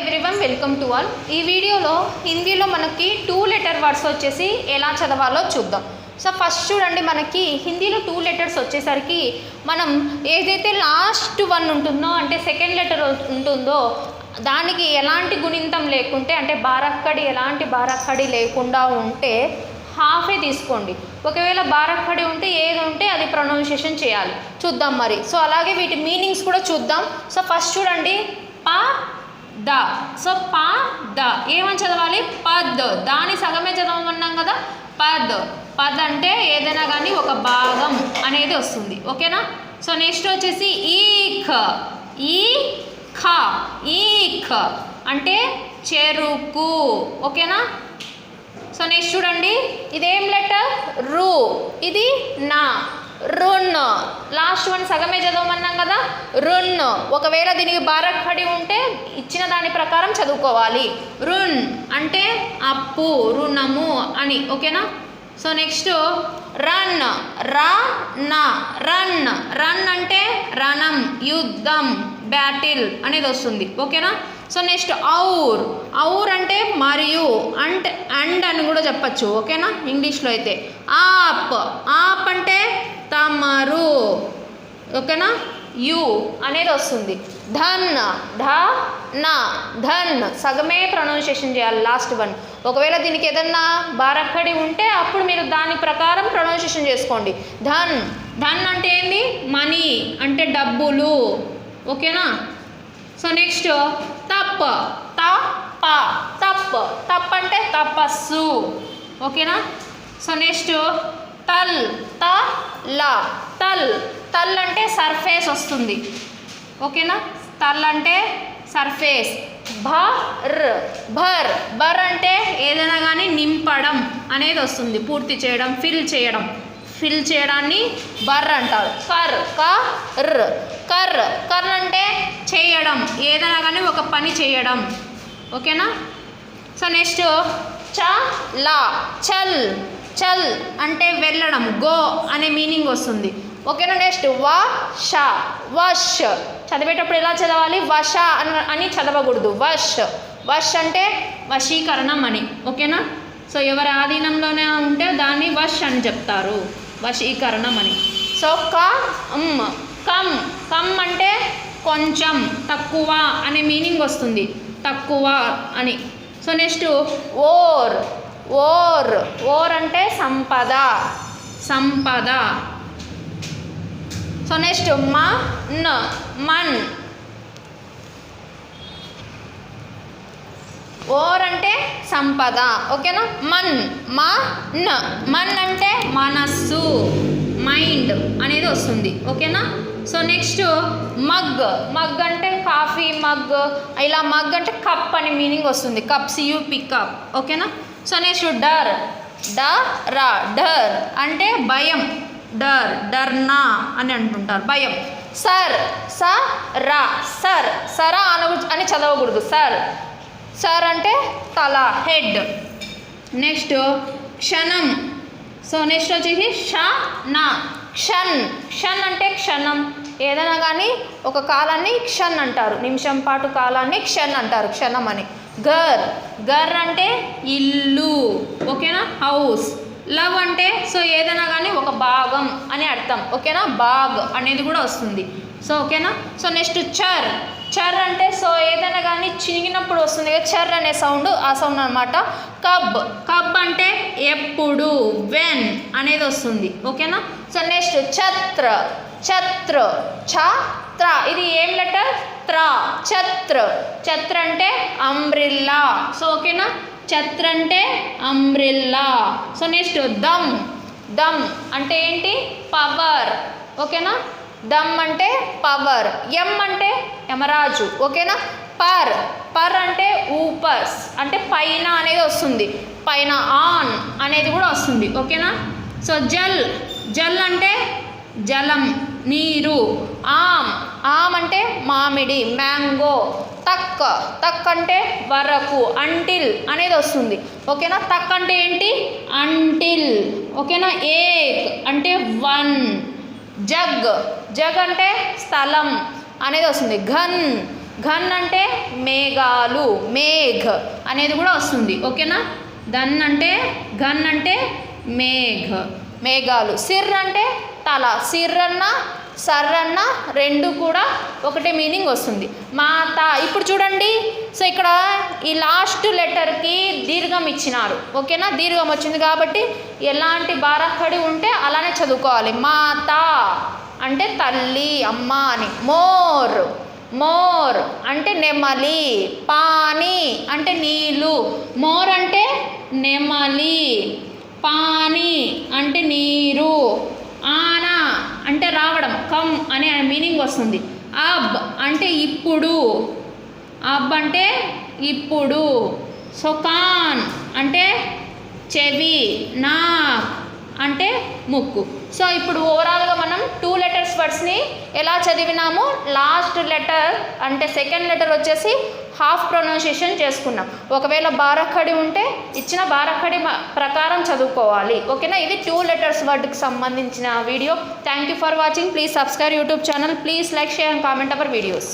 Everyone, welcome to all. ఈ వీడియోలో హిందీలో మనకి 2 లెటర్ వర్డ్స్ వచ్చేసి ఎలా చదవాలో చూద్దాం. సో ఫస్ట్ చూడండి, మనకి హిందీలో 2 లెటర్స్ వచ్చేసరికి మనం ఏదైతే లాస్ట్ వన్ ఉంటుందో అంటే సెకండ్ లెటర్ ఉంటుందో దానికి ఎలాంటి గుణింతం లేకుంటే అంటే బారక్కడి ఎలాంటి బారక్కడి లేకుండా ఉంటే హాఫే తీసుకోండి. ఒకవేళ బారక్కడి ఉంటే ఏది ఉంటే అది ప్రొనౌన్సియేషన్ చేయాలి. చూద్దాం మరి. సో అలాగే వీటి మీనింగ్స్ కూడా చూద్దాం. సో ఫస్ట్ చూడండి, ప ద. సో ప ద ఏమని చదవాలి? పద్. దాని సగమే చదవమన్నాం కదా, పద్. పద్ అంటే ఏదైనా కానీ ఒక భాగం అనేది వస్తుంది. ఓకేనా? సో నెక్స్ట్ వచ్చేసి ఈఖ్. ఈ ఖ. ఈఖ్ అంటే చెరుకు. ఓకేనా? సో నెక్స్ట్ చూడండి, ఇదేం లెటర్? రు. ఇది నా. రున్. లాస్ట్ వన్ సగమే చదవమన్నాం కదా, రున్. ఒకవేళ దీనికి బారక్కడి ఉంటే ఇచ్చిన దాని ప్రకారం చదువుకోవాలి. రున్ అంటే అప్పు, రుణము అని. ఓకేనా? So next run. రా నా. రన్. రన్ అంటే రణం, యుద్ధం, బ్యాటిల్ అనేది వస్తుంది. ఓకేనా? సో నెక్స్ట్ ఔర్. ఔర్ అంటే మరియు, అండ్ అని కూడా చెప్పచ్చు. ఓకేనా? ఇంగ్లీష్లో అయితే ఆప్. ఆప్ అంటే తమరు. ఓకేనా? యు అనేది వస్తుంది. ధన్. ధ నా. ధన్ సగమే ప్రొనౌన్సియేషన్ చేయాలి లాస్ట్ వన్. ఒకవేళ దీనికి ఏదన్నా బారక్కడి ఉంటే అప్పుడు మీరు దాని ప్రకారం ప్రొనౌన్సియేషన్ చేసుకోండి. ధన్. ధన్ అంటే ఏంది? మనీ అంటే డబ్బులు. ఓకేనా? సో నెక్స్ట్ తప్. త ప. తప్. తప్ అంటే తపస్సు. ఓకేనా? సో నెక్స్ట్ తల్. త ల. తల్. తల్ అంటే సర్ఫేస్ వస్తుంది. ఓకేనా? తల్ అంటే సర్ఫేస్. భర్. భర్. భర్ అంటే ఏదైనా కానీ నింపడం అనేది వస్తుంది, పూర్తి చేయడం, ఫిల్ చేయడం. ఫిల్ చేయడాన్ని బర్ అంటారు. కర్. కర్. కర్. కర్ అంటే చేయడం, ఏదైనా కానీ ఒక పని చేయడం. ఓకేనా? సో నెక్స్ట్ చ లా. చల్. చల్ అంటే వెళ్ళడం, గో అనే మీనింగ్ వస్తుంది. ఓకేనా? నెక్స్ట్ వష. వష్. చదివేటప్పుడు ఎలా చదవాలి? వష అని చదవకూడదు, వష్. వష్ అంటే వశీకరణం అని. ఓకేనా? సో ఎవరి ఆధీనంలోనే ఉంటే దాన్ని వష్ అని చెప్తారు, వశీకరణం అని. So come. కమ్. కమ్ అంటే కొంచెం, తక్కువ అనే మీనింగ్ వస్తుంది, తక్కువ అని. సో నెక్స్ట్ ఓర్. ఓర్. ఓర్ అంటే సంపద, సంపద. So next Mann. Mann. Or అంటే సంపద. ఓకేనా? మన్. మన్. మన్ అంటే మనస్సు, మైండ్ అనేది వస్తుంది. ఓకేనా? So next mug. మగ్ అంటే కాఫీ మగ్. ఇలా మగ్ అంటే కప్ అని మీనింగ్ వస్తుంది, కప్, సియుపి కప్. ఓకేనా? సో నెక్స్ట్ డర్. డ రా. డర్ అంటే భయం, డర్. డర్నా అని అంటుంటారు, భయం. సర్. స రా. సర్. సరా అని చదవకూడదు, సర్. సర్ అంటే తల, హెడ్. నెక్స్ట్ క్షణం. సో నెక్స్ట్ వచ్చేసి ష నా. క్షన్. క్షన్ అంటే క్షణం, ఏదైనా కానీ ఒక కాలాన్ని క్షన్ అంటారు, నిమిషం పాటు కాలాన్ని క్షన్ అంటారు, క్షణం అని. గర్. గర్ అంటే ఇల్లు. ఓకేనా? హౌస్. లవ్ అంటే సో ఏదైనా కానీ ఒక భాగం అని అర్థం. ఓకేనా? బాగ్ అనేది కూడా వస్తుంది. సో ఓకేనా? So next చర్. చర్ అంటే సో ఏదైనా కానీ చినిగినప్పుడు వస్తుంది కదా చర్ అనే సౌండ్, ఆ సౌండ్ అనమాట. కబ్. కబ్ అంటే ఎప్పుడు, వెన్ అనేది వస్తుంది. ఓకేనా? సో నెక్స్ట్ ఛత్ర. ఛత్ర. ఛత్ర. ఇది ఏం లెటర్? త్ర. ఛత్ర. ఛత్ర అంటే అంబ్రిల్లా. సో ఓకేనా? ఛత్ర అంటే అంబ్రిల్లా. సో నెక్స్ట్ దమ్. దమ్ అంటే ఏంటి? పవర్. ఓకేనా? దమ్ అంటే పవర్. ఎం అంటే యమరాజు. ఓకేనా? పర్. పర్ అంటే ఊపర్స్ అంటే పైన అనేది వస్తుంది, పైన, ఆన్ అనేది కూడా వస్తుంది. ఓకేనా? సో జల్. జల్ అంటే జలం, నీరు. ఆమ్. ఆమ్ అంటే మామిడి, మ్యాంగో. తక్. తక్ అంటే వరకు, అంటిల్ అనేది వస్తుంది. ఓకేనా? తక్ అంటే ఏంటి? అంటిల్. ఓకేనా? ఏక్ అంటే వన్. జగ్. జగ్ అంటే స్థలం అనేది వస్తుంది. ఘన్. ఘన్ అంటే మేఘాలు, మేఘ్ అనేది కూడా వస్తుంది. ఓకేనా? ధన్ అంటే ఘన్ అంటే మేఘ్, మేఘాలు. సిర్ అంటే తల, సిర్రన్న సర్రన్న రెండు కూడా ఒకటే మీనింగ్ వస్తుంది. మాత. ఇప్పుడు చూడండి, సో ఇక్కడ ఈ లాస్ట్ లెటర్కి దీర్ఘం ఇచ్చినారు. ఓకేనా? దీర్ఘం వచ్చింది కాబట్టి ఎలాంటి బారక్కడి ఉంటే అలానే చదువుకోవాలి. మాత అంటే తల్లి, అమ్మ అని. మోర్, మోర్ అంటే నెమలి. పాని అంటే నీళ్ళు. మోర్ అంటే నెమలి, పాని అంటే నీరు. ఆనా అంటే రావడం, కమ్ అనే మీనింగ్ వస్తుంది. అబ్ అంటే ఇప్పుడు, అబ్ అంటే ఇప్పుడు. సో కాన్ అంటే చెవి, నాక్ అంటే ముక్కు. సో ఇప్పుడు ఓవరాల్గా మనం 2 లెటర్స్ వర్డ్స్ని ఎలా చదివినాము, లాస్ట్ లెటర్ అంటే సెకండ్ లెటర్ వచ్చేసి హాఫ్ ప్రొనౌన్సియేషన్ చేసుకున్నాం. ఒకవేళ బారక్కడి ఉంటే ఇచ్చిన బారక్కడి ప్రకారం చదువుకోవాలి. ఓకేనా? ఇది 2 లెటర్స్ వర్డ్కి సంబంధించిన video. Thank you for watching. Please subscribe YouTube channel. Please like, share and comment our videos.